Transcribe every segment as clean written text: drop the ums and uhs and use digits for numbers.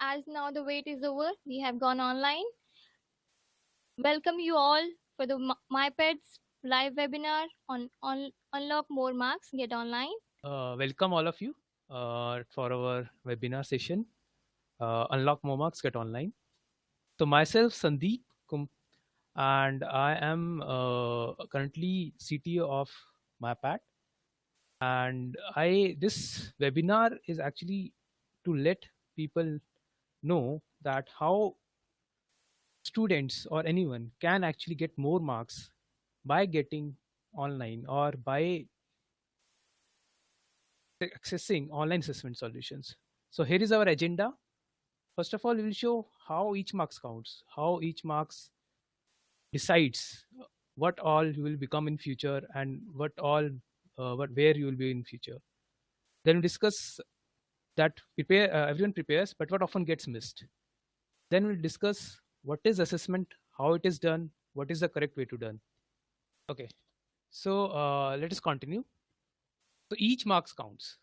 as now the wait is over, we have gone online. Welcome you all for the MyPeds live webinar on Unlock More Marks, Get Online. Welcome all of you for our webinar session, Unlock More Marks, Get Online. So myself, Sandeep, and I am currently CTO of MyPad. And this webinar is actually to let people know that how students or anyone can actually get more marks by getting online or by accessing online assessment solutions. So here is our agenda. First of all, we will show how each marks counts, how each marks decides what all you will become in future and what where you will be in future. Then we discuss that everyone prepares, but what often gets missed. Then we'll discuss what is assessment, how it is done, what is the correct way to done. Okay, so let us continue. So each marks counts.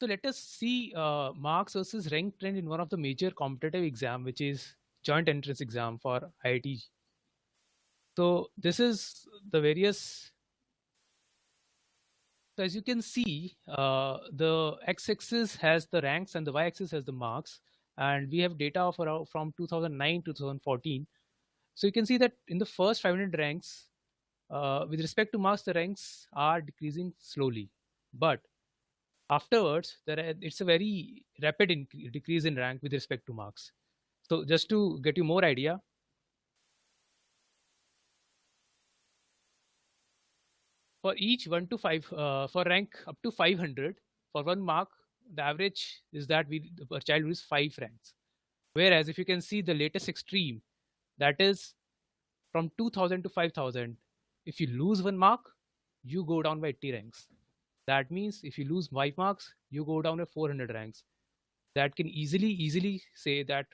So let us see marks versus rank trend in one of the major competitive exam, which is joint entrance exam for IIT. So this is the various. So as you can see, the x-axis has the ranks and the y-axis has the marks, and we have data from 2009 to 2014. So you can see that in the first 500 ranks, with respect to marks, the ranks are decreasing slowly, but afterwards it's a very rapid decrease in rank with respect to marks. So just to get you more idea, for each 1 to 5 for rank up to 500, for 1 mark the average is that the child loses 5 ranks, whereas if you can see the latest extreme, that is from 2000 to 5000, if you lose 1 mark you go down by 80 ranks. That means if you lose 5 marks you go down by 400 ranks. That can easily say that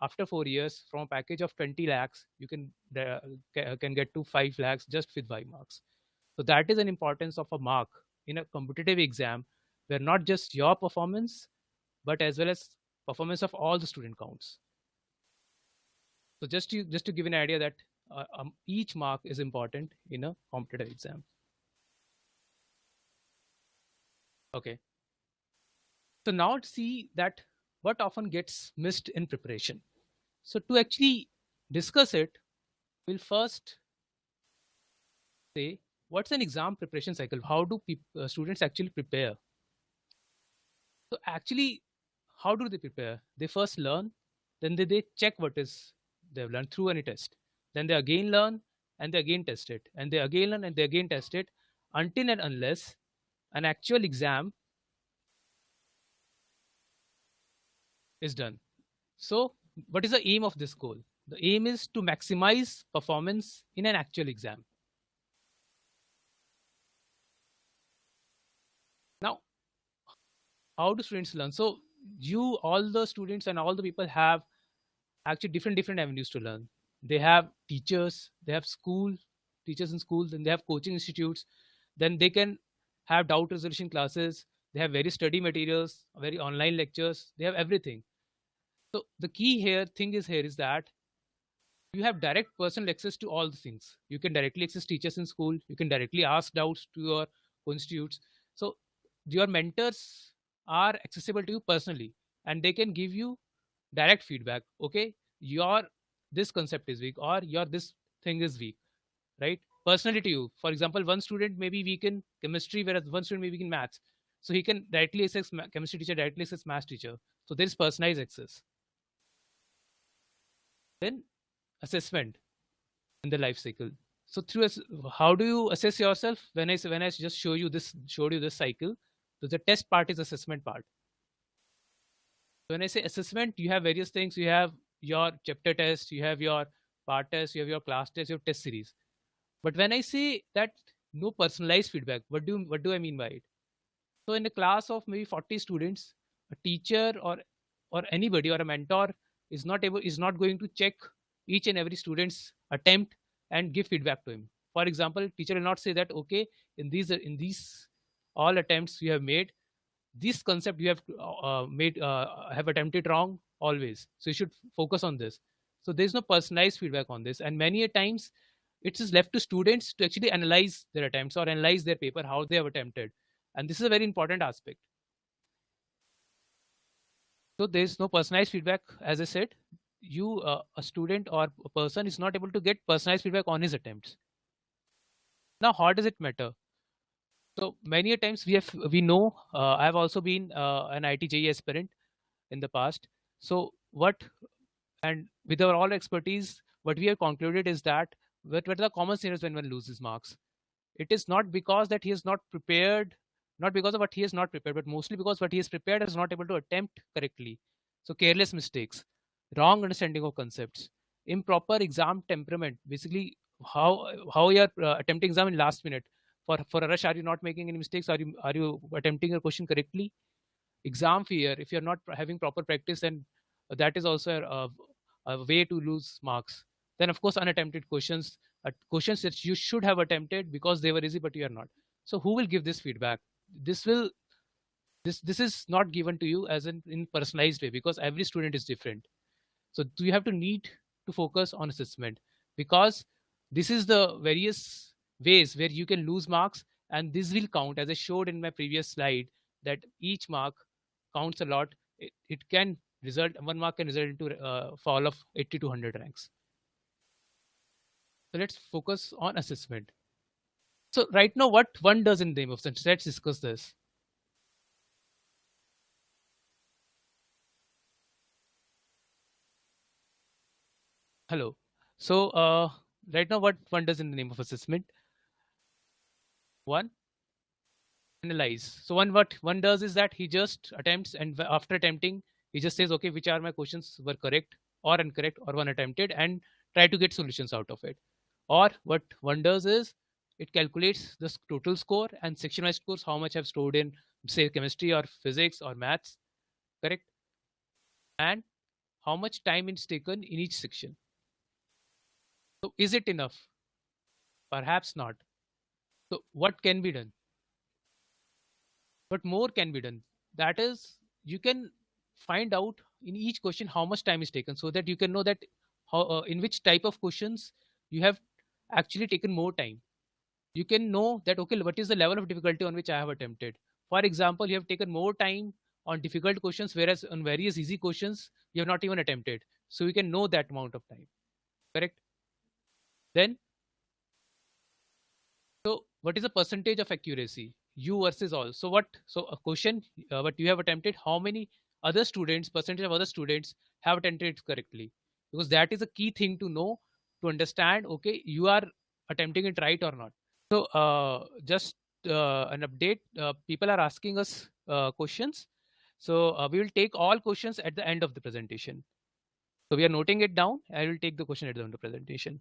after 4 years, from a package of 20 lakhs you can get to 5 lakhs just with 5 marks. So that is an importance of a mark in a competitive exam, where not just your performance, but as well as performance of all the student counts. So just to give an idea that each mark is important in a competitive exam. Okay. So now to see that what often gets missed in preparation. So to actually discuss it, we'll first say what's an exam preparation cycle? How do students actually prepare? So actually, how do they prepare? They first learn, then they check what is they've learned through any test. Then they again learn and they again test it. And they again learn and they again test it until and unless an actual exam is done. So what is the aim of this goal? The aim is to maximize performance in an actual exam. Now, how do students learn? So all the students and all the people have actually different avenues to learn. They have teachers, they have teachers in schools, then they have coaching institutes, then they can have doubt resolution classes, they have very study materials, very online lectures, they have everything. So the key thing is that you have direct personal access to all the things. You can directly access teachers in school, you can directly ask doubts to your institutes. So your mentors are accessible to you personally, and they can give you direct feedback. Okay, your this concept is weak, or your this thing is weak, right? Personally to you. For example, one student may be weak in chemistry, whereas one student may be weak in maths. So he can directly access chemistry teacher, directly access maths teacher. So there is personalized access. Then assessment in the life cycle. So how do you assess yourself? When I just showed you this cycle, so the test part is assessment part. When I say assessment, you have various things. You have your chapter test, you have your part test, you have your class test, you have test series. But when I say that no personalized feedback, what do I mean by it? So in a class of maybe 40 students, a teacher or anybody or a mentor is not going to check each and every student's attempt and give feedback to him. For example, teacher will not say that okay, in these all attempts you have made, this concept you have made have attempted wrong always, so you should focus on this. So there's no personalized feedback on this, and many a times it is left to students to actually analyze their attempts or analyze their paper, how they have attempted. And this is a very important aspect. So there's no personalized feedback, as I said. You a student or a person is not able to get personalized feedback on his attempts. Now how does it matter? So many a times we know, I've also been an ITJE aspirant in the past. So what, and with our all expertise, what we have concluded is that what are the common scenarios when one loses marks? It is not because that he is not prepared, not because of what he is not prepared, but mostly because what he is prepared is not able to attempt correctly. So careless mistakes, wrong understanding of concepts, improper exam temperament. Basically, how you are attempting exam in last minute. For a rush, are you not making any mistakes? Are you attempting a question correctly? Exam fear. If you're not having proper practice, then that is also a way to lose marks. Then of course unattempted questions, questions that you should have attempted because they were easy but you are not. So who will give this feedback? This will this is not given to you as in personalized way, because every student is different. So do you have to need to focus on assessment, because this is the various ways where you can lose marks, and this will count, as I showed in my previous slide, that each mark counts a lot. It can result, one mark can result into fall of 80 to 100 ranks. So let's focus on assessment. So right now, what one does in the name of science, let's discuss this. Hello. So right now, what one does in the name of assessment? One, analyze. So what one does is that he just attempts, and after attempting, he just says, okay, which are my questions were correct or incorrect or one attempted, and try to get solutions out of it. Or what one does is it calculates the total score and section-wise scores, how much I've stored in, say, chemistry or physics or maths, correct, and how much time is taken in each section. So is it enough? Perhaps not. So what can be done? But more can be done. That is, you can find out in each question how much time is taken, so that you can know that how in which type of questions you have actually taken more time. You can know that, okay, what is the level of difficulty on which I have attempted. For example, you have taken more time on difficult questions, whereas on various easy questions you have not even attempted. So you can know that amount of time, correct? Then, so what is the percentage of accuracy? You versus all. So what? So a question, what you have attempted, how many other students, percentage of other students have attempted it correctly? Because that is a key thing to know, to understand. Okay, you are attempting it right or not. So just an update. People are asking us questions. So we will take all questions at the end of the presentation. So we are noting it down. I will take the question at the end of the presentation.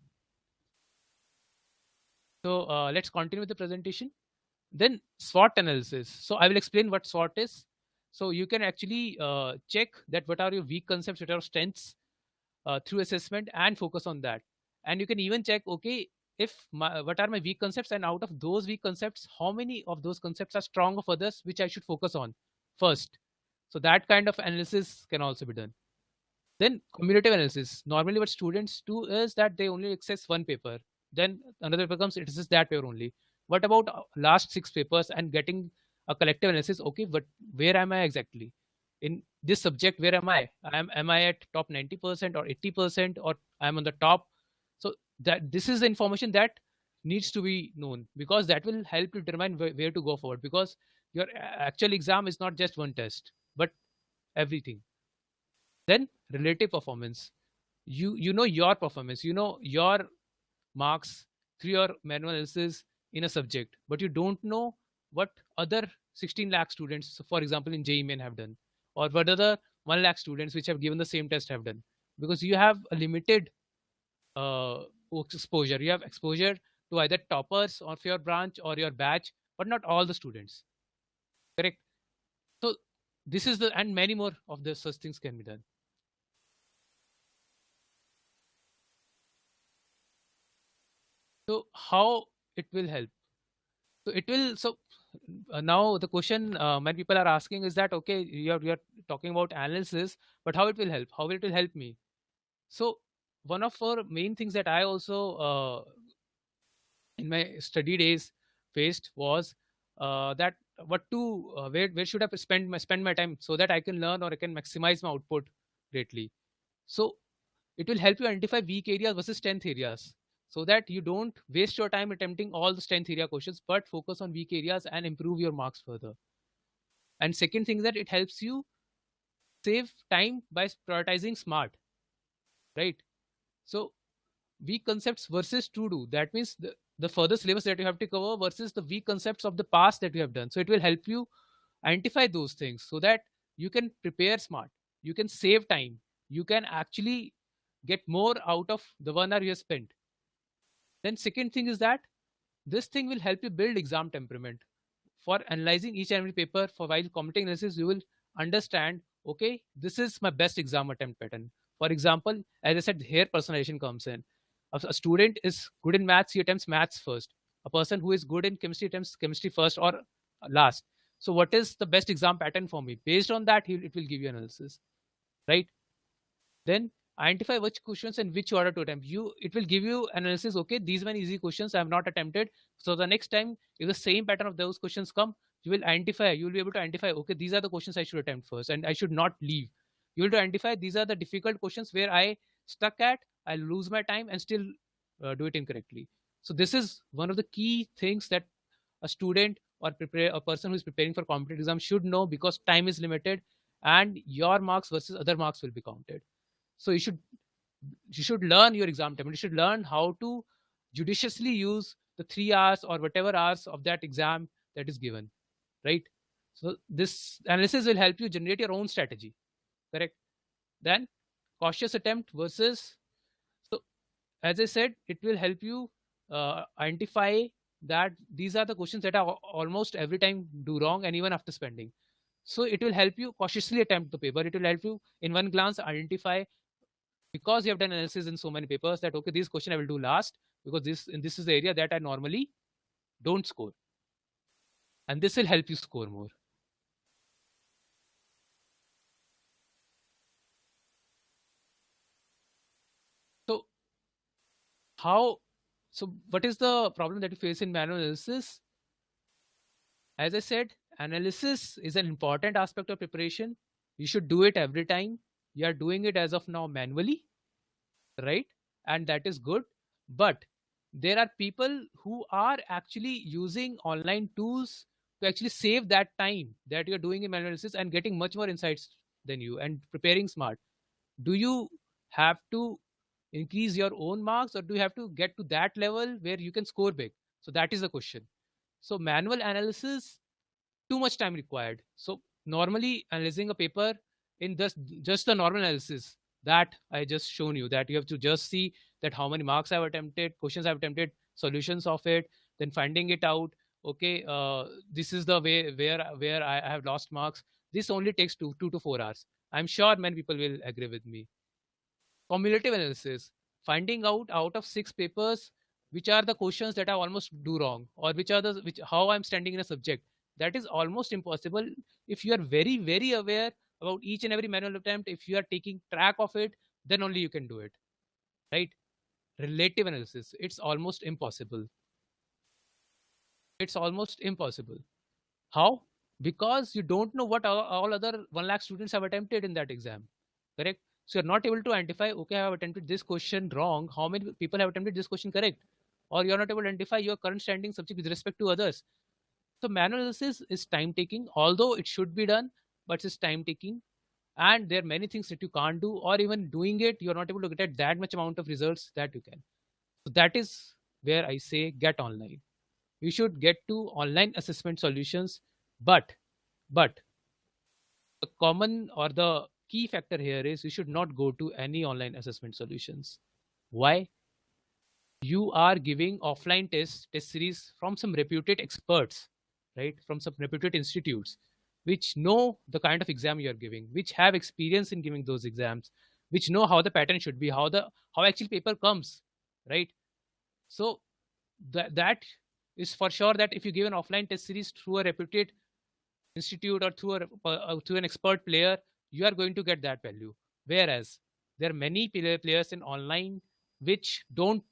So let's continue with the presentation. Then SWOT analysis. So I will explain what SWOT is. So you can actually check that what are your weak concepts, what are your strengths through assessment, and focus on that. And you can even check, okay, if what are my weak concepts, and out of those weak concepts, how many of those concepts are strong of others, which I should focus on first. So that kind of analysis can also be done. Then cumulative analysis. Normally, what students do is that they only access one paper. Then another paper comes, it is that paper only. What about last six papers and getting a collective analysis? Okay, but where am I exactly in this subject? Where am I? Am I at top 90% or 80%, or I'm on the top? So that this is the information that needs to be known, because that will help you determine where to go forward. Because your actual exam is not just one test, but everything. Then relative performance. You know your performance, you know your marks through your manual analysis in a subject, but you don't know what other 16 lakh students, so for example in JEE Main, have done, or what other 1 lakh students which have given the same test have done. Because you have a limited uh, exposure. You have exposure to either toppers of your branch or your batch, but not all the students, correct? So this is the, and many more of the such things can be done. So how it will help? So it will, so now the question many people are asking is that, okay, you're talking about analysis, but how it will help? How it will help me? So one of our main things that I also in my study days faced was that what to where should I spend my time so that I can learn or I can maximize my output greatly. So it will help you identify weak areas versus strength areas, so that you don't waste your time attempting all the strength area questions, but focus on weak areas and improve your marks further. And second thing is that it helps you save time by prioritizing smart, right? So weak concepts versus to do, that means the further syllabus that you have to cover versus the weak concepts of the past that you have done. So it will help you identify those things so that you can prepare smart, you can save time, you can actually get more out of the 1 hour you have spent. Then second thing is that this thing will help you build exam temperament. For analyzing each and every paper, for while commenting analysis, you will understand, okay, this is my best exam attempt pattern. For example, as I said, here personalization comes in. A student is good in maths, he attempts maths first. A person who is good in chemistry attempts chemistry first or last. So what is the best exam pattern for me? Based on that, it will give you analysis, right? Then identify which questions and which order to attempt. It will give you analysis. Okay, these many easy questions I have not attempted. So the next time, if the same pattern of those questions come, you will identify. You will be able to identify. Okay, these are the questions I should attempt first, and I should not leave. You will to identify these are the difficult questions where I stuck at. I lose my time and still do it incorrectly. So this is one of the key things that a student or prepare a person who is preparing for competitive exam should know, because time is limited and your marks versus other marks will be counted. So you should learn your exam time. You should learn how to judiciously use the 3 hours or whatever hours of that exam that is given, right? So this analysis will help you generate your own strategy, correct? Then cautious attempt versus, so as I said, it will help you identify that these are the questions that I almost every time do wrong, and even after spending. So it will help you cautiously attempt the paper. It will help you in one glance identify, because you have done analysis in so many papers, that okay, this question I will do last, because this is the area that I normally don't score, and this will help you score more. So how so what is the problem that you face in manual analysis? As I said, analysis is an important aspect of preparation. You should do it every time. You are doing it as of now manually, right? And that is good. But there are people who are actually using online tools to actually save that time that you're doing in manual analysis and getting much more insights than you and preparing smart. Do you have to increase your own marks, or do you have to get to that level where you can score big? So that is the question. So manual analysis, too much time required. So normally analyzing a paper in just the normal analysis that I just shown you, that you have to just see that how many marks I've attempted, questions I've attempted, solutions of it, then finding it out. Okay, this is the way where I have lost marks. This only takes 2 to 4 hours. I'm sure many people will agree with me. Cumulative analysis, finding out of 6 papers which are the questions that I almost do wrong, or which how I'm standing in a subject. That is almost impossible. If you are very very aware about each and every manual attempt, if you are taking track of it, then only you can do it, right? Relative analysis, it's almost impossible. It's almost impossible. How? Because you don't know what all other 1 lakh students have attempted in that exam, correct? So you're not able to identify, okay, I have attempted this question wrong, how many people have attempted this question correct? Or you're not able to identify your current standing subject with respect to others. So manual analysis is time taking, although it should be done, but it's time taking. And there are many things that you can't do, or even doing it, you're not able to get that much amount of results that you can. So that is where I say get online. You should get to online assessment solutions, but but the common or the key factor here is you should not go to any online assessment solutions. Why? You are giving offline test series from some reputed experts, right? From some reputed institutes which know the kind of exam you are giving, which have experience in giving those exams, which know how the pattern should be, how actually paper comes, right? So that is for sure that if you give an offline test series through a reputed institute or through an expert player, you are going to get that value. Whereas there are many players in online which don't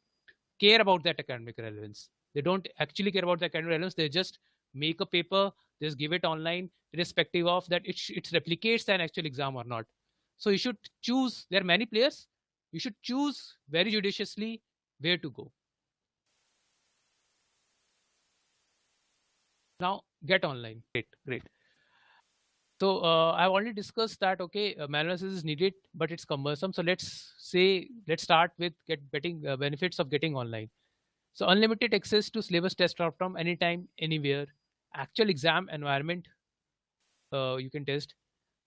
care about that academic relevance. They don't actually care about the academic relevance. They just make a paper, just give it online, irrespective of that it replicates an actual exam or not. So you should choose. There are many players. You should choose very judiciously where to go. Now get online. Great, great. So I've already discussed that. Okay, malanalysis is needed, but it's cumbersome. So let's start with getting benefits of getting online. So unlimited access to syllabus test from anytime, anywhere, actual exam environment you can test.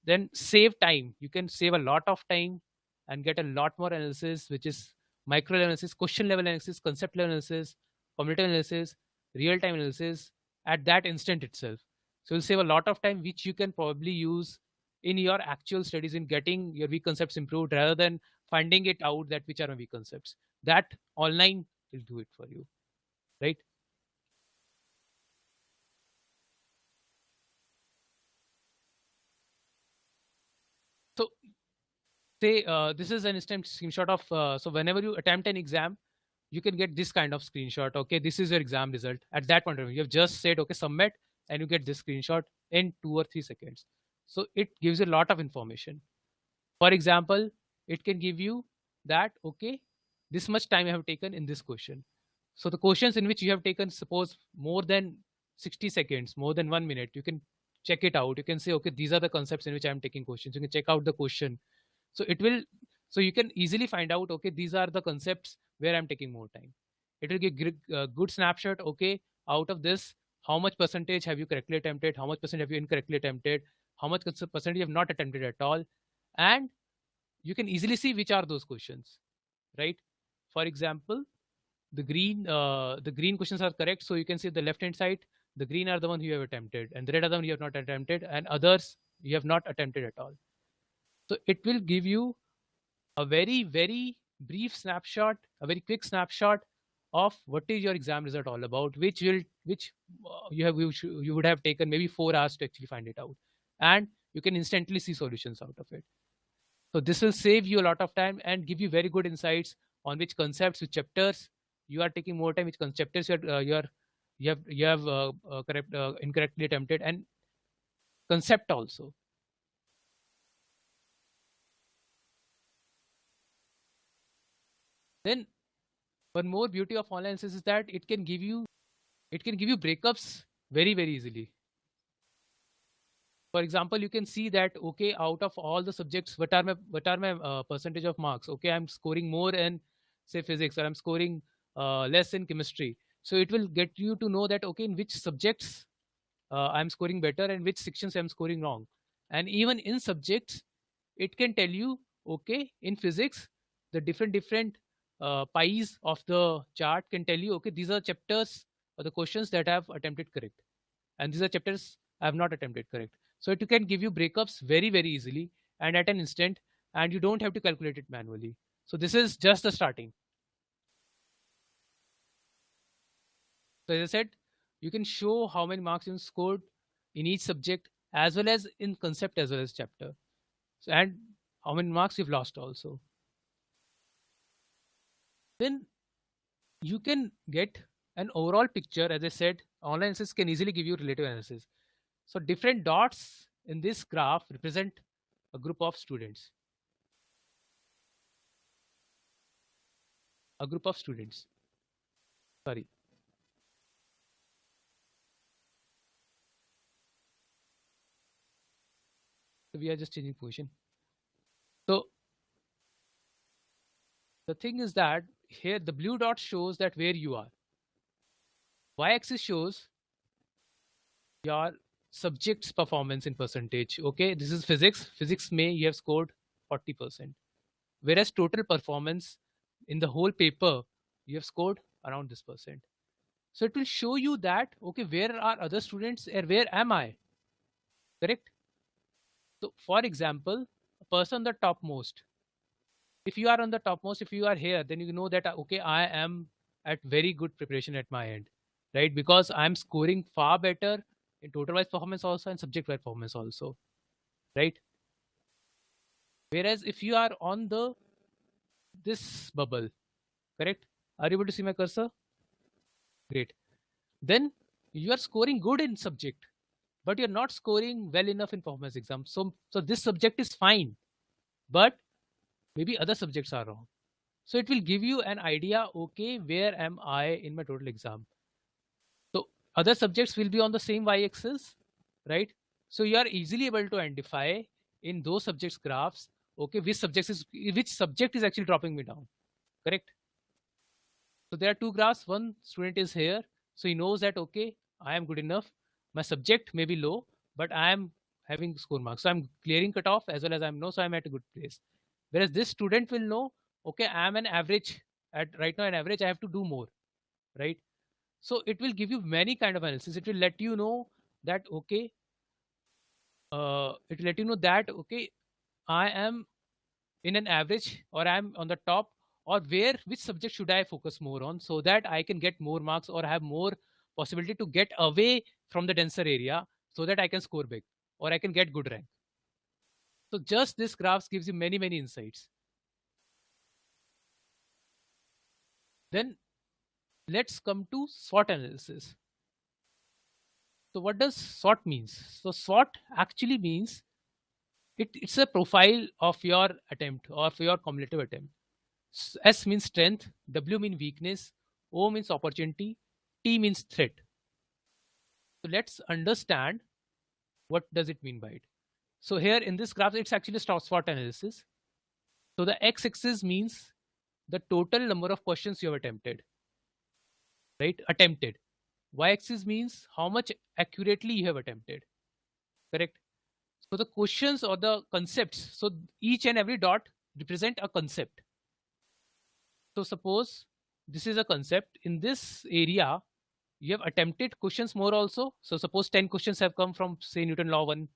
Then save time. You can save a lot of time and get a lot more analysis, which is micro analysis, question level analysis, concept level analysis, cumulative analysis, real time analysis at that instant itself. So you'll save a lot of time, which you can probably use in your actual studies in getting your weak concepts improved rather than finding it out that which are my weak concepts. That online will do it for you, right? So say this is an instant screenshot of so whenever you attempt an exam, you can get this kind of screenshot. Okay, this is your exam result. At that point of time, you have just said okay, submit, and you get this screenshot in 2 or 3 seconds. So it gives you a lot of information. For example, it can give you that okay, this much time I have taken in this question. So the questions in which you have taken, suppose more than 60 seconds, more than 1 minute, you can check it out. You can say okay, these are the concepts in which I am taking questions. You can check out the question. So it will, so you can easily find out okay, these are the concepts where I'm taking more time. It will give good snapshot. Okay, out of this, how much percentage have you correctly attempted, how much percent have you incorrectly attempted, how much percentage you have not attempted at all, and you can easily see which are those questions, right? For example, the green questions are correct, so you can see the left hand side, the green are the one you have attempted and the red are the one you have not attempted, and others you have not attempted at all. So it will give you a very very brief snapshot, a very quick snapshot of what is your exam result all about, which you would have taken maybe 4 hours to actually find it out, and you can instantly see solutions out of it. So this will save you a lot of time and give you very good insights on which concepts, which chapters you are taking more time, which chapters you have correct incorrectly attempted, and concept also. Then one more beauty of online analysis is that it can give you breakups very very easily. For example, you can see that okay, out of all the subjects, what are my percentage of marks. Okay, I'm scoring more in say physics, or I'm scoring less in chemistry. So it will get you to know that okay, in which subjects I'm scoring better and which sections I'm scoring wrong. And even in subjects, it can tell you okay, in physics, the different pies of the chart can tell you okay, these are chapters or the questions that I've attempted correct, and these are chapters I have not attempted correct. So it can give you breakups very very easily and at an instant, and you don't have to calculate it manually. So this is just the starting. So as I said, you can show how many marks you scored in each subject, as well as in concept as well as chapter. So, and how many marks you've lost also. Then you can get an overall picture. As I said, online analysis can easily give you relative analysis. So different dots in this graph represent a group of students. A group of students. Sorry. So we are just changing position. So the thing is that here the blue dot shows that where you are. Y-axis shows your subject's performance in percentage. Okay, this is physics. Physics may you have scored 40%, whereas total performance in the whole paper you have scored around this percent. So it will show you that okay, where are other students and where am I? Correct. So for example, a person on the topmost. If you are on the topmost, if you are here, then you know that okay, I am at very good preparation at my end. right? Because I'm scoring far better in total wise performance also and subject wise performance also, right? Whereas if you are on the this bubble, correct? Are you able to see my cursor? Great. Then you are scoring good in subject, but you're not scoring well enough in performance exam. So this subject is fine, but maybe other subjects are wrong. So it will give you an idea, okay, where am I in my total exam? So other subjects will be on the same y-axis, right? So you are easily able to identify in those subjects graphs, okay, which subject is actually dropping me down, correct? So there are two graphs. One student is here, so he knows that okay, I am good enough. My subject may be low, but I am having score marks. So I'm clearing cutoff as well as I'm no, so I'm at a good place. Whereas this student will know, okay, I'm an average at right now. An average, I have to do more, right? So it will give you many kind of analysis. It will let you know that okay, it will let you know that okay, I am in an average or I'm on the top, or where which subject should I focus more on so that I can get more marks or have more possibility to get away from the denser area so that I can score big or I can get good rank. So just this graphs gives you many insights. Then let's come to SWOT analysis. So what does SWOT means? So SWOT actually means it's a profile of your attempt or for your cumulative attempt. S means strength, W means weakness, O means opportunity, T means threat. So let's understand what does it mean by it. So here in this graph, it's actually a SWOT analysis. So the x-axis means the total number of questions you have attempted, right? Attempted. Y-axis means how much accurately you have attempted, correct? So the questions or the concepts, so each and every dot represent a concept. So suppose this is a concept. In this area, you have attempted questions more also. So suppose 10 questions have come from say Newton law 1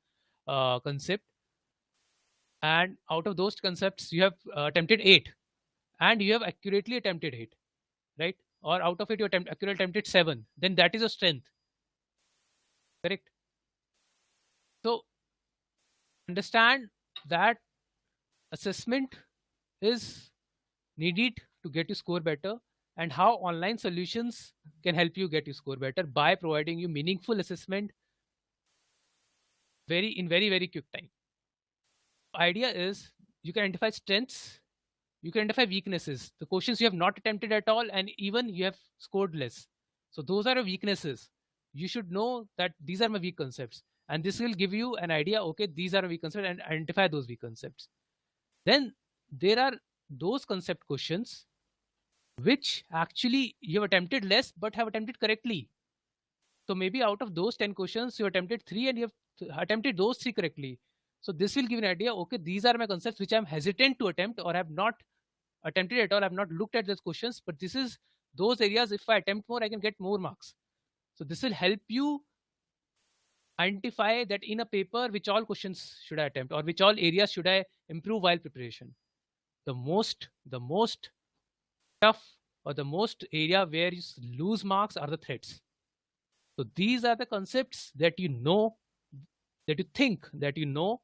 concept, and out of those concepts you have attempted 8, and you have accurately attempted 8, right? Or out of it you accurately attempted 7, then that is a strength, correct? So understand that assessment is needed to get you score better, and how online solutions can help you get you score better by providing you meaningful assessment very quick time. Idea is you can identify strengths, you can identify weaknesses, the questions you have not attempted at all, and even you have scored less. So those are your weaknesses. You should know that these are my weak concepts, and this will give you an idea, okay, these are my weak concepts, and identify those weak concepts. Then there are those concept questions which actually you have attempted less but have attempted correctly. So maybe out of those 10 questions, you attempted 3 and you have attempted those 3 correctly. So this will give an idea, okay, these are my concepts which I'm hesitant to attempt or have not attempted at all. I've not looked at those questions, but this is those areas. If I attempt more, I can get more marks. So this will help you identify that in a paper, which all questions should I attempt or which all areas should I improve while preparation. The most tough or the most area where you lose marks are the threats. So these are the concepts that you know, that you think that you know,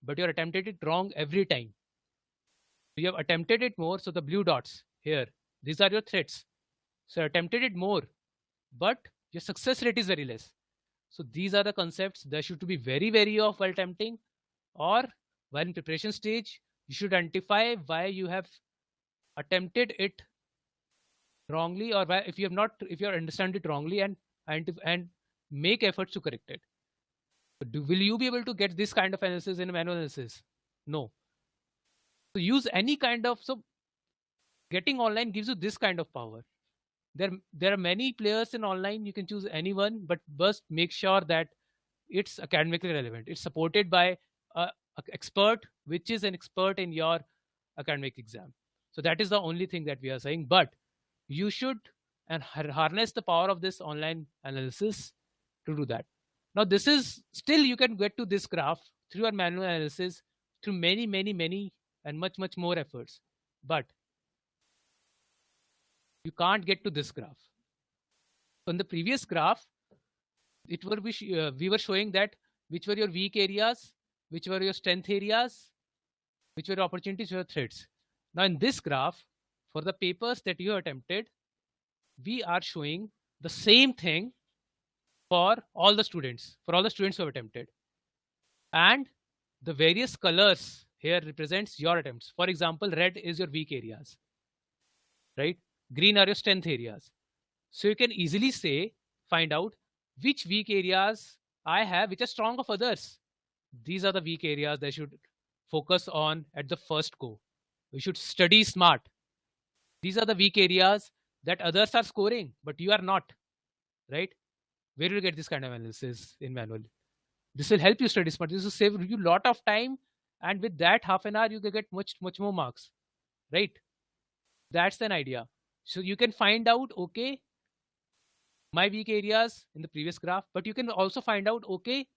but you're attempted it wrong every time. So you have attempted it more. So the blue dots here, these are your threats. So attempted it more, but your success rate is very less. So these are the concepts that should be very of while attempting, or while in preparation stage. You should identify why you have attempted it wrongly, or why, if you have not, if you understand it wrongly, and make efforts to correct it. Will you be able to get this kind of analysis in a manual analysis? No. So use any kind of, so getting online gives you this kind of power. There are many players in online. You can choose anyone, but first make sure that it's academically relevant. It's supported by a expert, which is an expert in your academic exam. So that is the only thing that we are saying. But you should and harness the power of this online analysis to do that. Now, this is still you can get to this graph through your manual analysis, through many and much more efforts. But you can't get to this graph. So in the previous graph, we were showing that which were your weak areas, which were your strength areas, which were opportunities, which were threats. Now in this graph, for the papers that you attempted, we are showing the same thing for all the students, who have attempted. And the various colors here represents your attempts. For example, red is your weak areas, right? Green are your strength areas. So you can easily say, find out which weak areas I have, which are strong of others. These are the weak areas that should focus on at the first go. We should study smart. These are the weak areas that others are scoring, but you are not, right? Where do you get this kind of analysis in manual? This will help you study smart. This will save you a lot of time, and with that half an hour, you can get much more marks, right? That's an idea. So you can find out, okay, my weak areas in the previous graph, but you can also find out, okay,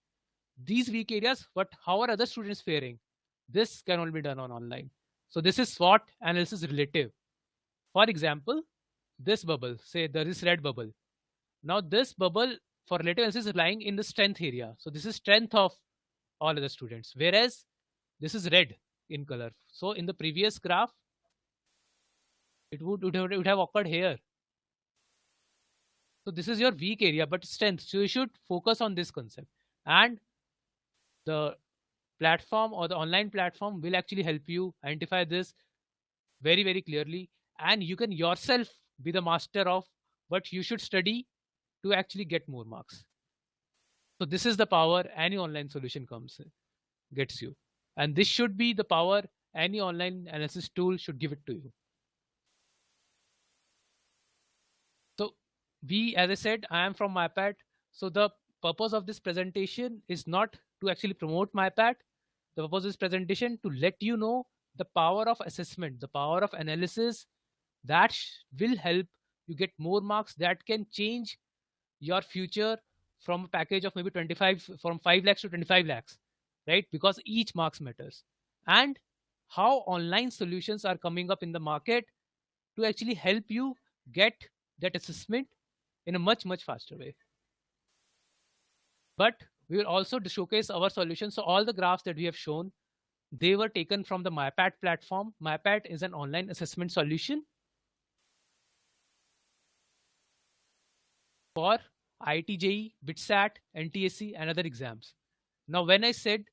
these weak areas, but how are other students faring? This can only be done on online. So this is SWOT analysis relative. For example, this bubble, say there is red bubble. Now this bubble for relative analysis is lying in the strength area. So this is strength of all other students, whereas this is red in color. So in the previous graph, it would have occurred here. So this is your weak area, but strength. So you should focus on this concept. And the platform or the online platform will actually help you identify this very clearly. And you can yourself be the master of what you should study to actually get more marks. So this is the power any online solution gets you. And this should be the power any online analysis tool should give it to you. So as I said, I am from MyPad. So the purpose of this presentation is not to actually promote MyPad. The purpose of this presentation to let you know the power of assessment, the power of analysis that will help you get more marks, that can change your future from a package of maybe 25, from 5 lakhs to 25 lakhs, right? Because each marks matters. And how online solutions are coming up in the market to actually help you get that assessment in a much faster way. But we will also showcase our solutions. So all the graphs that we have shown, they were taken from the MyPad platform. MyPad is an online assessment solution for IIT JEE, BITSAT, NTSC, and other exams. Now, when I said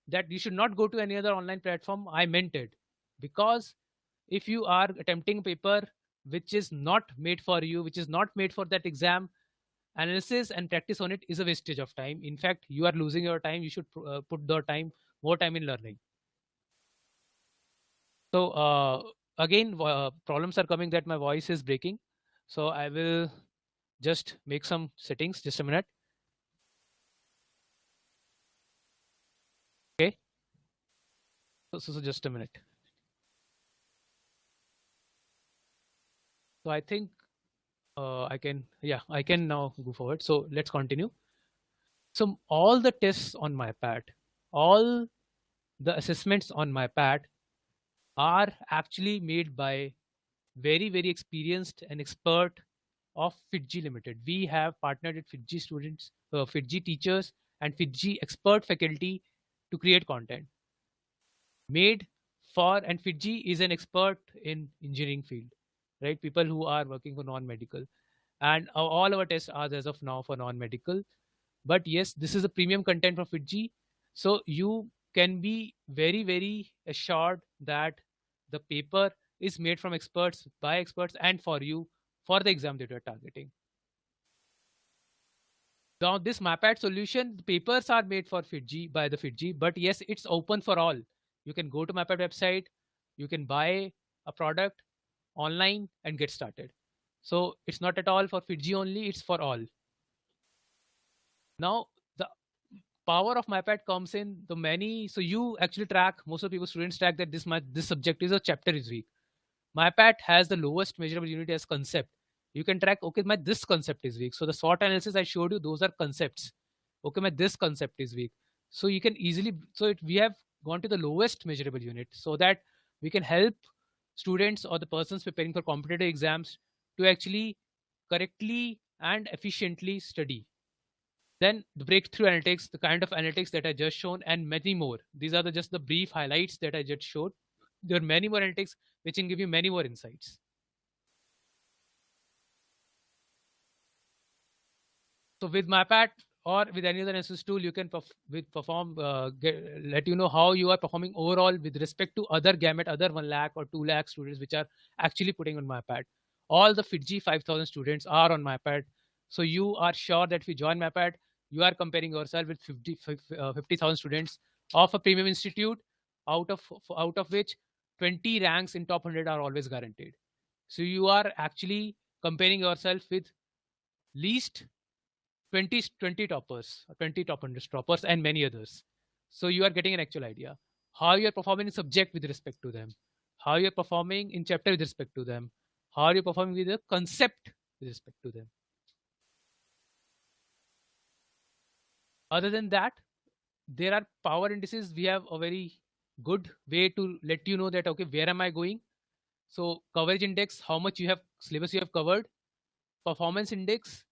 that you should not go to any other online platform, I meant it. Because if you are attempting a paper which is not made for you, which is not made for that exam, analysis and practice on it is a wastage of time. In fact, you are losing your time. You should put more time in learning. So again, problems are coming that my voice is breaking. So I will just make some settings. Just a minute. Okay. So just a minute. So I think I can now go forward. So let's continue. So all the tests on MyPad, all the assessments on MyPad are actually made by very experienced and expert of FIITJEE Limited. We have partnered with FIITJEE students, FIITJEE teachers, and FIITJEE expert faculty to create content made for, and FIITJEE is an expert in engineering field, right? People who are working for non-medical, and all our tests are as of now for non-medical. But yes, this is a premium content from FIITJEE, so you can be very assured that the paper is made from experts, by experts, and for you, for the exam that you are targeting. Now, this MyPad solution, the papers are made for FIITJEE by the FIITJEE, but yes, it's open for all. You can go to MyPad website, you can buy a product online and get started. So it's not at all for FIITJEE only, it's for all. Now, the power of MyPad comes in the many. So you actually track, most of people, students track that this subject is a chapter is weak. MyPad has the lowest measurable unit as concept. You can track, okay, this concept is weak. So the SWOT analysis I showed you, those are concepts. Okay, this concept is weak. So you can easily, we have gone to the lowest measurable unit so that we can help students or the persons preparing for competitive exams to actually correctly and efficiently study. Then the breakthrough analytics, the kind of analytics that I just shown, and many more. These are just the brief highlights that I just showed. There are many more analytics which can give you many more insights. So with MyPat or with any other analysis tool, you can let you know how you are performing overall with respect to other gamut, other 1 lakh or 2 lakh students which are actually putting on MyPat. All the FITGI 5,000 students are on MyPat. So you are sure that if you join MyPat, you are comparing yourself with 50,000 students of a premium institute, out of which 20 ranks in top 100 are always guaranteed. So you are actually comparing yourself with least 20 toppers, 20 top 100 toppers, and many others. So you are getting an actual idea how you are performing in subject with respect to them, how you are performing in chapter with respect to them, how you are performing with the concept with respect to them. Other than that, there are power indices. We have a very good way to let you know that okay, where am I going? So coverage index, how much you have syllabus you have covered, performance index,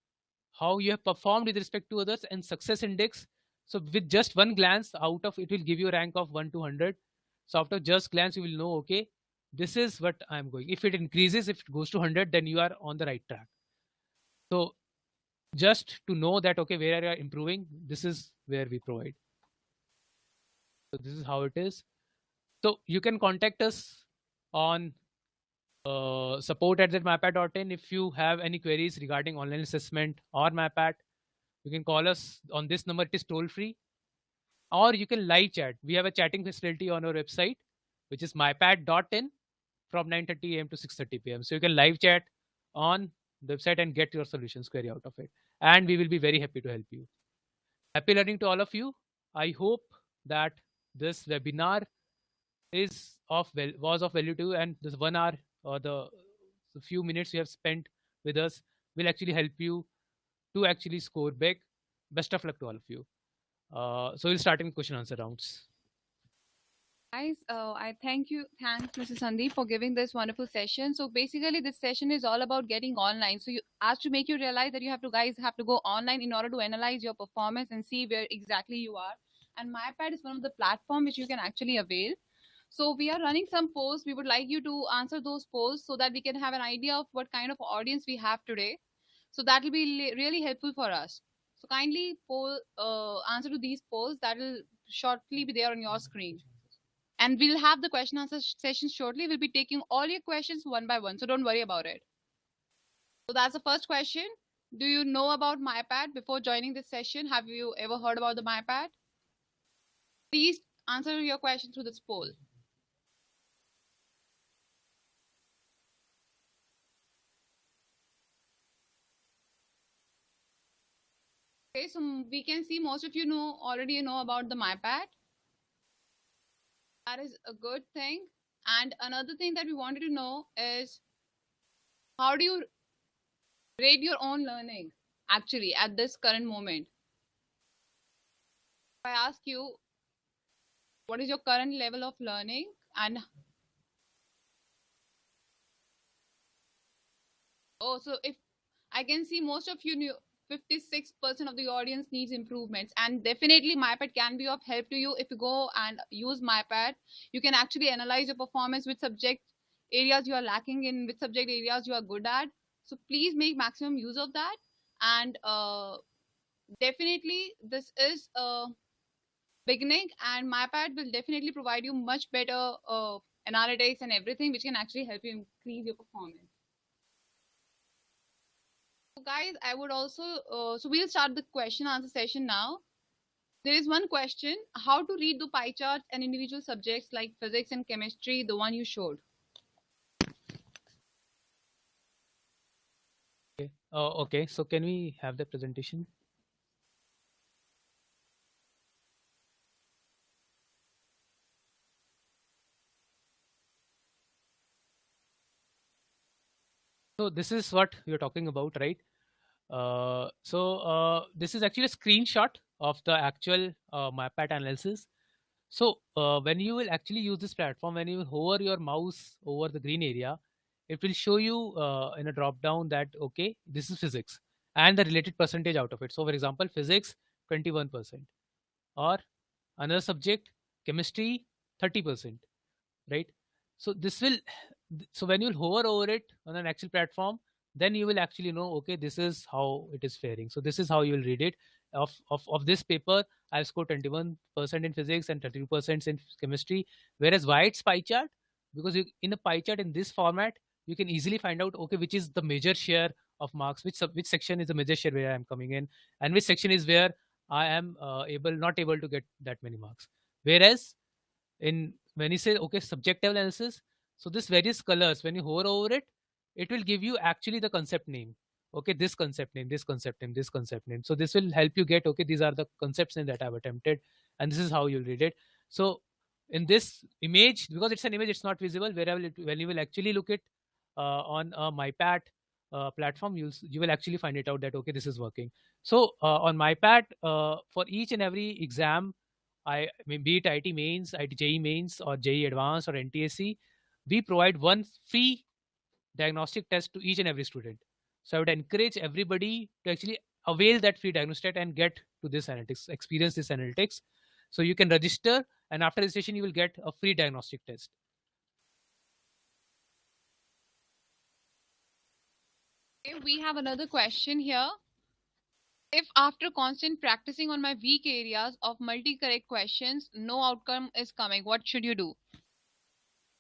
how you have performed with respect to others, and success index. So with just one glance out of it will give you a rank of 1 to 100. So after just glance you will know okay, this is what I'm going. If it increases, if it goes to 100, then you are on the right track. So just to know that okay, where you are improving, this is where we provide. So this is how it is. So you can contact us on support@mypat.in if you have any queries regarding online assessment or MyPat. You can call us on this number. It is toll free, or you can live chat. We have a chatting facility on our website, which is mypat.in from 9:30 a.m. to 6:30 p.m. So you can live chat on the website and get your solutions query out of it, and we will be very happy to help you. Happy learning to all of you. I hope that this webinar was of value to you, and this 1 hour or the few minutes you have spent with us will actually help you to actually score big. Best of luck to all of you. So we'll start in question answer rounds. Guys, I thanks Mr. Sandeep for giving this wonderful session. So basically, this session is all about getting online. So as to make you realize that you have to go online in order to analyze your performance and see where exactly you are. And MyPad is one of the platform which you can actually avail. So we are running some polls. We would like you to answer those polls so that we can have an idea of what kind of audience we have today. So that will be really helpful for us. So kindly answer to these polls that will shortly be there on your screen. And we'll have the question answer session shortly. We'll be taking all your questions one by one, so don't worry about it. So that's the first question. Do you know about MyPad before joining this session? Have you ever heard about the MyPad? Please answer your question through this poll. Okay, so we can see most of you already know about the MyPad. That is a good thing. And another thing that we wanted to know is how do you rate your own learning actually at this current moment? If I ask you, what is your current level of learning? And so if I can see most of you knew 56% of the audience needs improvements, and definitely MyPad can be of help to you. If you go and use MyPad, you can actually analyze your performance with subject areas you are lacking in, with subject areas you are good at. So please make maximum use of that. And definitely this is a beginning, and MyPad will definitely provide you much better analytics and everything which can actually help you increase your performance. So guys, I would also so we'll start the question answer session now. There is one question: how to read the pie charts and individual subjects like physics and chemistry, the one you showed. Okay. Okay. So can we have the presentation? So this is what you're talking about, right? This is actually a screenshot of the actual MyPad analysis. So when you will actually use this platform, when you hover your mouse over the green area, it will show you in a drop down that okay, this is physics, and the related percentage out of it. So for example, physics 21%, or another subject, chemistry 30%, right? So this will, so when you hover over it on an Excel platform, then you will actually know, okay, this is how it is faring. So this is how you will read it. Of this paper, I've scored 21% in physics and 32% in chemistry. Whereas why it's pie chart? Because you, in a pie chart in this format, you can easily find out, okay, which is the major share of marks, which section is the major share where I am coming in, and which section is where I am not able to get that many marks. Whereas in, when you say, okay, subjective analysis, so this various colors, when you hover over it, it will give you actually the concept name. Okay, this concept name, this concept name, this concept name. So this will help you get, okay, these are the concepts name that I've attempted, and this is how you'll read it. So in this image, because it's an image, it's not visible. Wherever when you will actually look it on a MyPad platform, you will actually find it out that, okay, this is working. So on MyPad, for each and every exam, I mean, be it IT mains, IT JEE mains, or JEE advanced, or NTSC, we provide one free diagnostic test to each and every student. So I would encourage everybody to actually avail that free diagnostic and get to this analytics, experience this analytics. So you can register, and after registration, you will get a free diagnostic test. Okay, we have another question here. If after constant practicing on my weak areas of multi-correct questions, no outcome is coming, what should you do?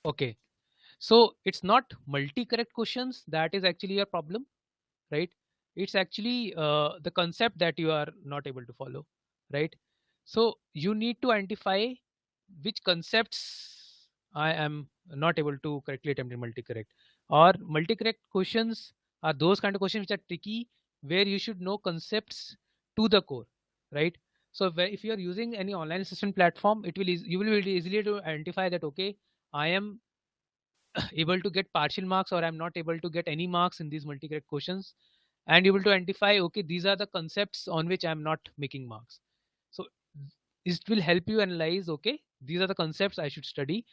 Okay. So it's not multi-correct questions that is actually your problem, right? It's actually the concept that you are not able to follow, right? So you need to identify which concepts I am not able to correctly attempt in multi-correct. Or multi-correct questions are those kind of questions which are tricky, where you should know concepts to the core, right? So if you are using any online assessment platform, it will you will be easily to identify that, okay, I am able to get partial marks, or I'm not able to get any marks in these multi-correct questions, and able to identify, okay, these are the concepts on which I'm not making marks. So it will help you analyze, okay, these are the concepts I should study.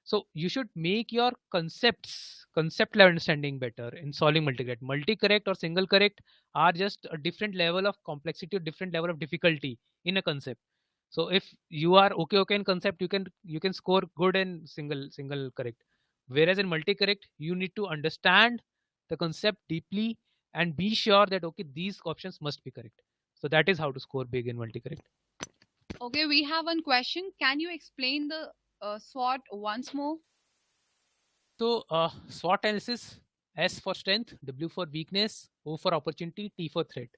So you should make your concept level understanding better in solving multi-correct. Multi-correct or single correct are just a different level of complexity or different level of difficulty in a concept. So if you are okay in concept, you can score good in single correct. Whereas in multi-correct, you need to understand the concept deeply and be sure that, okay, these options must be correct. So that is how to score big in multi-correct. Okay, we have one question. Can you explain the SWOT once more? So SWOT analysis: S for strength, W for weakness, O for opportunity, T for threat.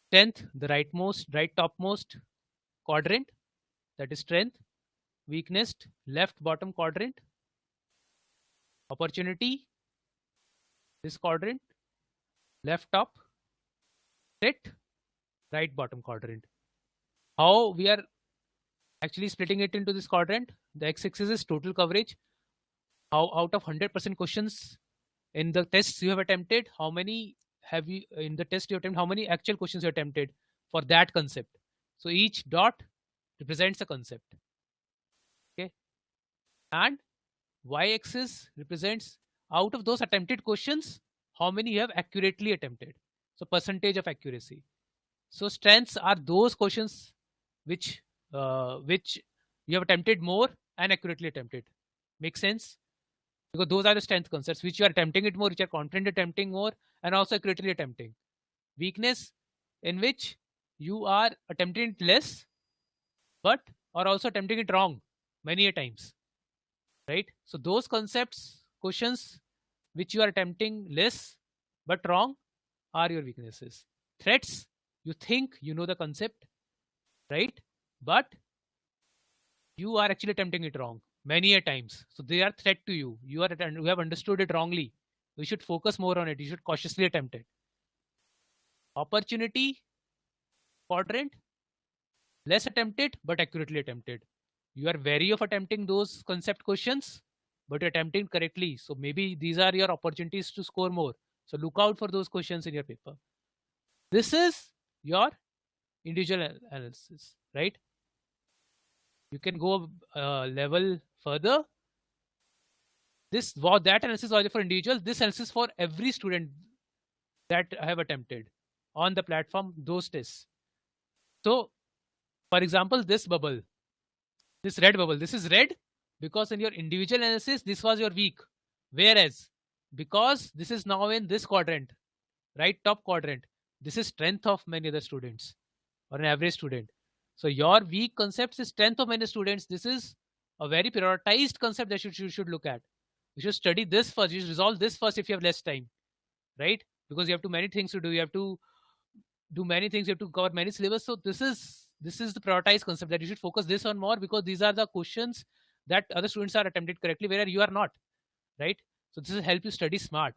Strength, the right topmost quadrant, that is strength. Weakness, left bottom quadrant. Opportunity, this quadrant, left top. Threat, right bottom quadrant. How we are actually splitting it into this quadrant? The x-axis is total coverage. How out of 100% questions in the tests you have attempted, how many have you in the test you attempt, how many actual questions you attempted for that concept? So each dot represents a concept. Okay. And y-axis represents, out of those attempted questions, how many you have accurately attempted. So percentage of accuracy. So strengths are those questions which you have attempted more and accurately attempted. Make sense? Because those are the strength concepts which you are attempting it more, which are confident attempting more, and also accurately attempting. Weakness, in which you are attempting it less, but are also attempting it wrong many a times, right? So those concepts, questions which you are attempting less but wrong, are your weaknesses. Threats, you think you know the concept, right? But you are actually attempting it wrong many a times. So they are threat to you. You have understood it wrongly. You should focus more on it. You should cautiously attempt it. Opportunity quadrant, less attempted but accurately attempted. You are wary of attempting those concept questions, but you're attempting correctly. So maybe these are your opportunities to score more. So look out for those questions in your paper. This is your individual analysis, right? You can go level further. That analysis was for individual. This analysis for every student that I have attempted. on the platform those tests. So, for example, this bubble, this red bubble, this is red because in your individual analysis, this was your week. Whereas, because this is now in this quadrant, right, top quadrant, this is strength of many other students or an average student. So your weak concepts is strength of many students. This is a very prioritized concept that you should look at. You should study this first. You should resolve this first if you have less time, right? Because you have too many things to do. You have to do many things. You have to cover many syllabus. So this is the prioritized concept that you should focus this on more because these are the questions that other students are attempted correctly where you are not, right? So this will help you study smart.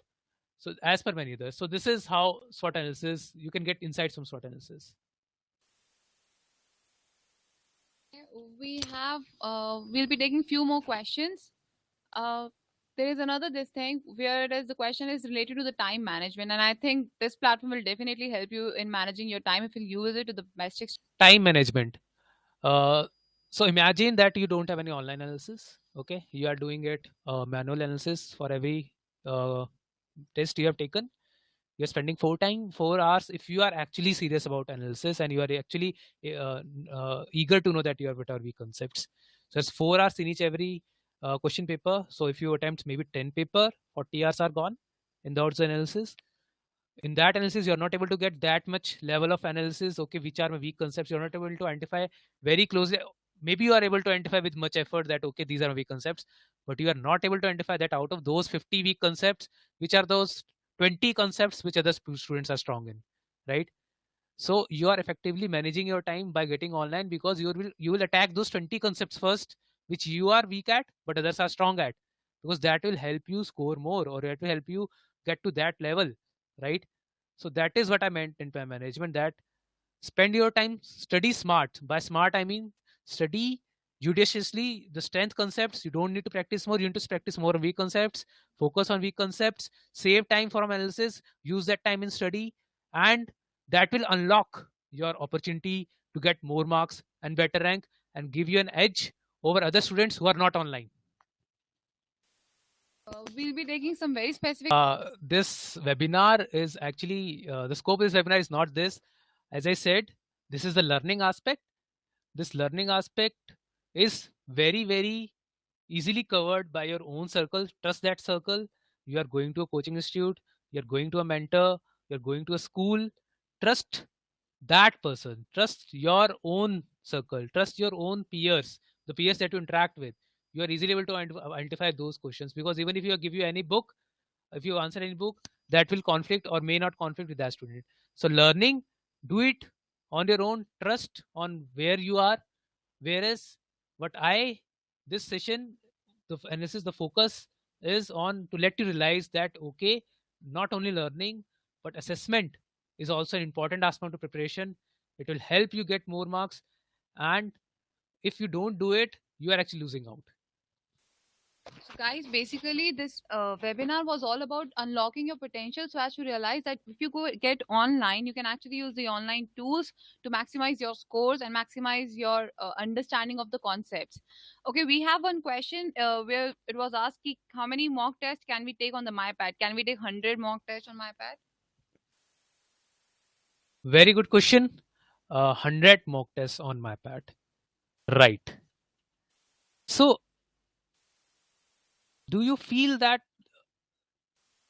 So as per many others. So this is how SWOT analysis, you can get insights from SWOT analysis. We have we'll be taking few more questions. There is another this thing where it is the question is related to the time management, and I think this platform will definitely help you in managing your time if you use it to the best extent. Time management. So imagine that you don't have any online analysis. Okay, you are doing it manual analysis for every uh, test you have taken. You're spending 4 hours. If you are actually serious about analysis and you are actually eager to know that you have what are weak concepts, so it's 4 hours in each every question paper. So if you attempt maybe 10 paper, 40 hours are gone in the odds analysis. In that analysis, you're not able to get that much level of analysis. Okay, which are my weak concepts? You're not able to identify very closely. Maybe you are able to identify with much effort that okay, these are my weak concepts, but you are not able to identify that out of those 50 weak concepts, which are those 20 concepts which other students are strong in, right? So you are effectively managing your time by getting online because you will attack those 20 concepts first, which you are weak at, but others are strong at, because that will help you score more or it will help you get to that level, right? So that is what I meant in time management. That spend your time, study smart. By smart, I mean study judiciously the strength concepts. You don't need to practice more. You need to practice more on weak concepts. Focus on weak concepts. Save time for analysis. Use that time in study, and that will unlock your opportunity to get more marks and better rank and give you an edge over other students who are not online. We'll be taking some very specific. This webinar is actually the scope of this webinar is not this. As I said, this is the learning aspect. This learning aspect is very, very easily covered by your own circle. Trust that circle. You are going to a coaching institute, you're going to a mentor, you're going to a school. Trust that person. Trust your own circle. Trust your own peers, the peers that you interact with. You are easily able to identify those questions because even if you give you any book, if you answer any book, that will conflict or may not conflict with that student. So learning, do it on your own. Trust on where you are. Whereas what I this session, the analysis, the focus is on to let you realize that okay, not only learning but assessment is also an important aspect of preparation. It will help you get more marks, and if you don't do it, you are actually losing out. So guys, basically this webinar was all about unlocking your potential. So as you realize that if you go get online, you can actually use the online tools to maximize your scores and maximize your understanding of the concepts. Okay, we have one question where it was asked, how many mock tests can we take on the MyPad? Can we take 100 mock tests on MyPad? Very good question. 100 mock tests on MyPad. Right. So, do you feel that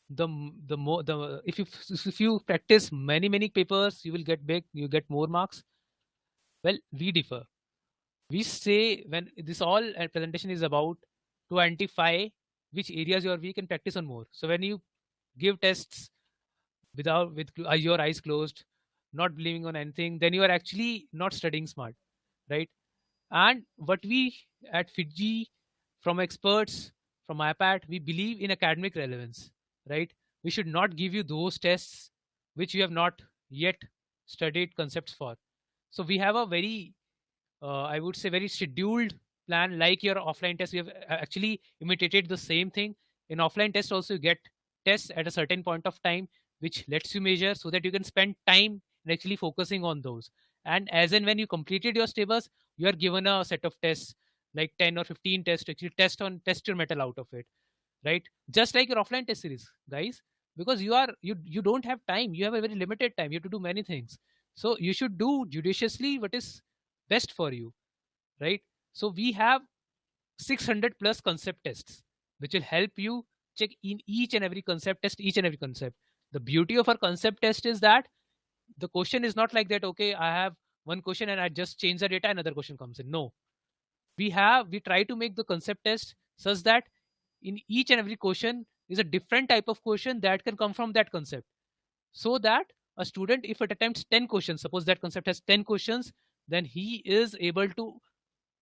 the more the if you practice many papers, you will get big, you get more marks? Well, we differ. We say when this all presentation is about to identify which areas you are weak and practice on more. So when you give tests without with your eyes closed, not believing on anything, then you are actually not studying smart, right? And what we at Fiji, from experts, from IPAT, we believe in academic relevance, right? We should not give you those tests which you have not yet studied concepts for. So we have a very, I would say, very scheduled plan. Like your offline test, we have actually imitated the same thing. In offline test, also you get tests at a certain point of time, which lets you measure so that you can spend time in actually focusing on those. And as and when you completed your syllabus, you are given a set of tests like 10 or 15 tests to actually test your metal out of it, right? Just like your offline test series, guys. because you don't have time. You have a very limited time. You have to do many things. So you should do judiciously what is best for you, right? So we have 600 plus concept tests which will help you check in each and every concept test, each and every concept. The beauty of our concept test is that the question is not like that, okay, I have one question and I just change the data, another question comes in. No, we try to make the concept test such that in each and every question is a different type of question that can come from that concept, so that a student, if it attempts 10 questions, suppose that concept has 10 questions, then he is able to,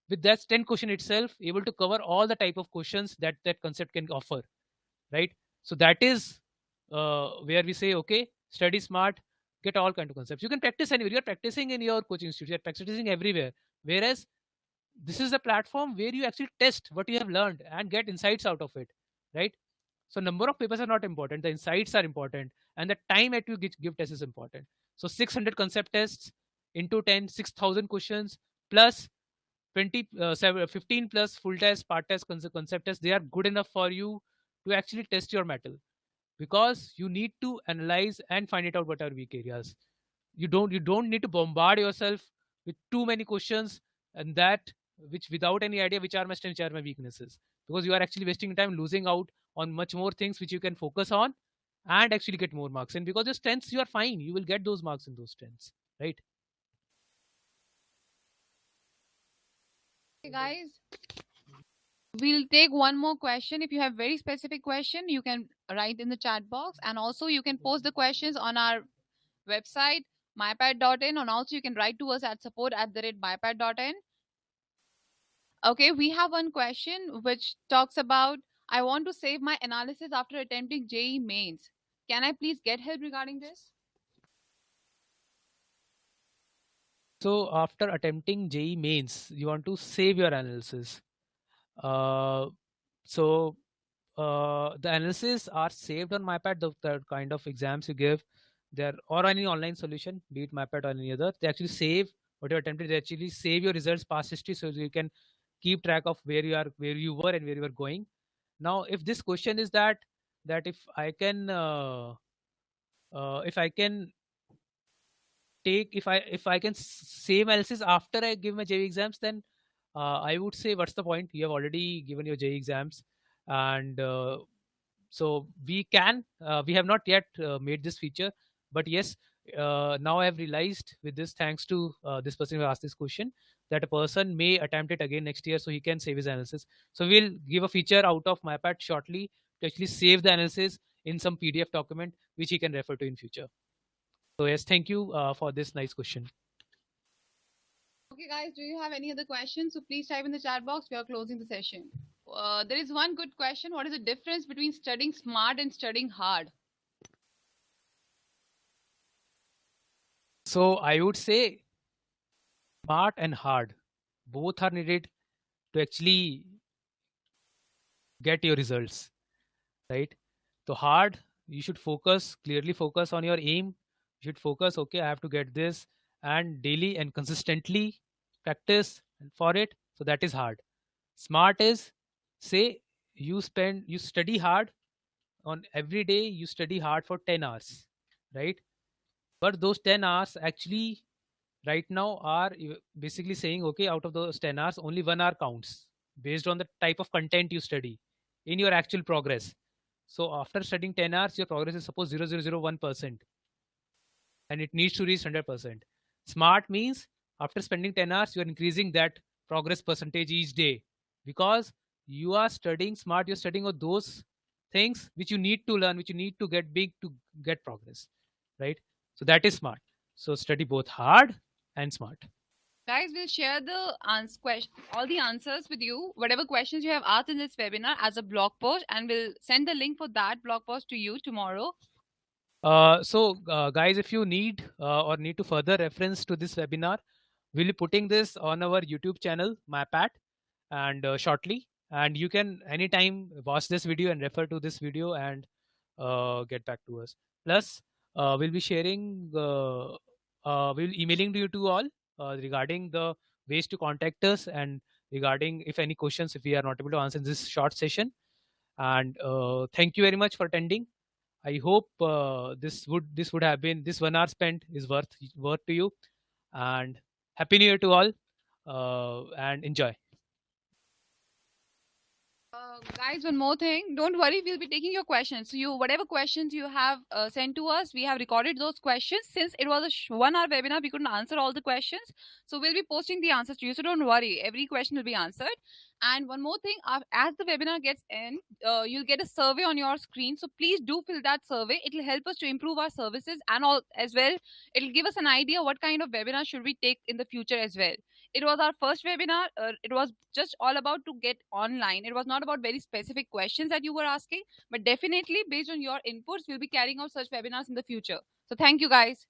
with that 10 question itself, able to cover all the type of questions that that concept can offer, right? So that is where we say, okay, study smart, get all kind of concepts. You can practice anywhere. You're practicing in your coaching institute, you're practicing everywhere. Whereas this is a platform where you actually test what you have learned and get insights out of it, right? So number of papers are not important, the insights are important, and the time at you give test is important. So 600 concept tests into 10, 6,000 questions plus 15 plus full test, part test, concept test, they are good enough for you to actually test your metal, because you need to analyze and find it out what are weak areas. You don't need to bombard yourself with too many questions, and that which without any idea which are my strengths, which are my weaknesses, because you are actually wasting time, losing out on much more things which you can focus on and actually get more marks in. Because your strengths, you are fine, you will get those marks in those strengths, right? Okay, guys, we'll take one more question. If you have very specific question, you can write in the chat box, and also you can post the questions on our website mypad.in, and also you can write to us at support@mypad.in. Okay, we have one question which talks about, I want to save my analysis after attempting JEE mains. Can I please get help regarding this? So after attempting JEE mains, you want to save your analysis. So the analysis are saved on MyPad. The kind of exams you give, there or any online solution, be it MyPad or any other, they actually save what you attempted. They actually save your results, past history, so you can keep track of where you are, where you were, and where you are going. Now, if this question is that if I can take if I can save analysis after I give my JEE exams, then I would say, what's the point? You have already given your JEE exams, and so we have not yet made this feature, but yes, now I have realized with this, thanks to this person who asked this question, that a person may attempt it again next year, so he can save his analysis. So we'll give a feature out of MyPad shortly to actually save the analysis in some PDF document which he can refer to in future. So yes, thank you for this nice question. Okay, guys, do you have any other questions? So please type in the chat box. We are closing the session. There is one good question. What is the difference between studying smart and studying hard? So I would say smart and hard, both are needed to actually get your results, right? So hard, you should clearly focus on your aim. You should focus, okay, I have to get this, and daily and consistently practice for it. So that is hard. Smart is, say, you study hard on every day, you study hard for 10 hours, right? But those 10 hours actually right now are basically saying, okay, out of those 10 hours, only 1 hour counts based on the type of content you study in your actual progress. So after studying 10 hours, your progress is suppose 0.0001%, and it needs to reach 100%. Smart means after spending 10 hours, you are increasing that progress percentage each day, because you are studying smart. You're studying of those things which you need to learn, which you need to get big to get progress, right? So that is smart. So study both hard and smart. Guys, we'll share the all the answers with you, whatever questions you have asked in this webinar, as a blog post, and we'll send the link for that blog post to you tomorrow. Guys, if you need or need to further reference to this webinar, we'll be putting this on our YouTube channel, MyPad, and shortly. And you can anytime watch this video and refer to this video and get back to us. Plus, we'll be sharing, we'll emailing to you to all regarding the ways to contact us, and regarding if any questions if we are not able to answer in this short session. And thank you very much for attending. I hope this would have been, this 1 hour spent is worth to you. And happy new year to all, and enjoy. Guys, one more thing. Don't worry, we'll be taking your questions. So whatever questions you have sent to us, we have recorded those questions. Since it was a 1 hour webinar, we couldn't answer all the questions. So we'll be posting the answers to you. So don't worry, every question will be answered. And one more thing, as the webinar gets in, you'll get a survey on your screen. So please do fill that survey. It will help us to improve our services, and all as well. It'll give us an idea what kind of webinar should we take in the future as well. It was our first webinar. It was just all about to get online. It was not about very specific questions that you were asking, but definitely based on your inputs, we'll be carrying out such webinars in the future. So thank you, guys.